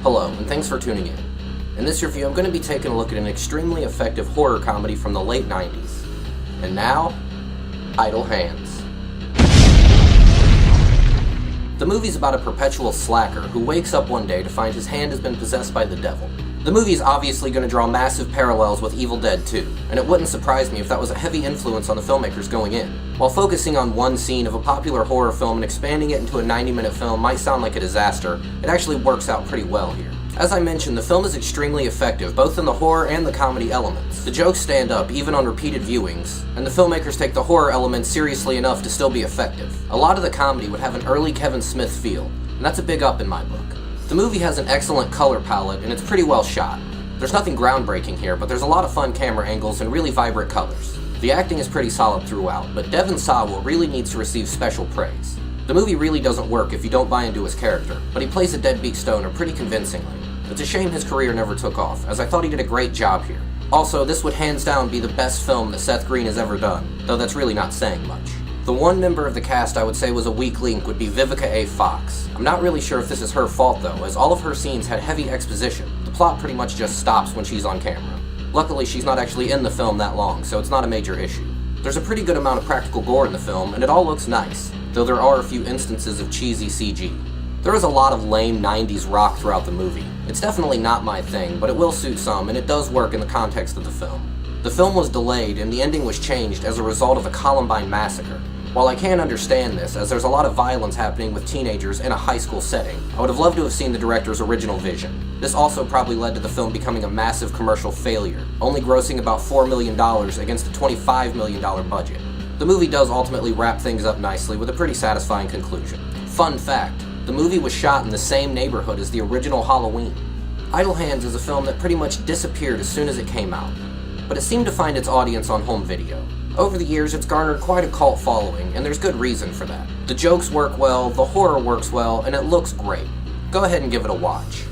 Hello, and thanks for tuning in. In this review, I'm going to be taking a look at an extremely effective horror comedy from the late 90s. And now, Idle Hands. The movie's about a perpetual slacker who wakes up one day to find his hand has been possessed by the devil. The movie's obviously going to draw massive parallels with Evil Dead 2, and it wouldn't surprise me if that was a heavy influence on the filmmakers going in. While focusing on one scene of a popular horror film and expanding it into a 90-minute film might sound like a disaster, it actually works out pretty well here. As I mentioned, the film is extremely effective, both in the horror and the comedy elements. The jokes stand up, even on repeated viewings, and the filmmakers take the horror elements seriously enough to still be effective. A lot of the comedy would have an early Kevin Smith feel, and that's a big up in my book. The movie has an excellent color palette, and it's pretty well shot. There's nothing groundbreaking here, but there's a lot of fun camera angles and really vibrant colors. The acting is pretty solid throughout, but Devon Sawa really needs to receive special praise. The movie really doesn't work if you don't buy into his character, but he plays a deadbeat stoner pretty convincingly. It's a shame his career never took off, as I thought he did a great job here. Also, this would hands down be the best film that Seth Green has ever done, though that's really not saying much. The one member of the cast I would say was a weak link would be Vivica A. Fox. I'm not really sure if this is her fault though, as all of her scenes had heavy exposition. The plot pretty much just stops when she's on camera. Luckily, she's not actually in the film that long, so it's not a major issue. There's a pretty good amount of practical gore in the film, and it all looks nice, though there are a few instances of cheesy CG. There is a lot of lame 90s rock throughout the movie. It's definitely not my thing, but it will suit some, and it does work in the context of the film. The film was delayed, and the ending was changed as a result of a Columbine massacre. While I can understand this, as there's a lot of violence happening with teenagers in a high school setting, I would have loved to have seen the director's original vision. This also probably led to the film becoming a massive commercial failure, only grossing about $4 million against a $25 million budget. The movie does ultimately wrap things up nicely with a pretty satisfying conclusion. Fun fact, the movie was shot in the same neighborhood as the original Halloween. Idle Hands is a film that pretty much disappeared as soon as it came out, but it seemed to find its audience on home video. Over the years, it's garnered quite a cult following, and there's good reason for that. The jokes work well, the horror works well, and it looks great. Go ahead and give it a watch.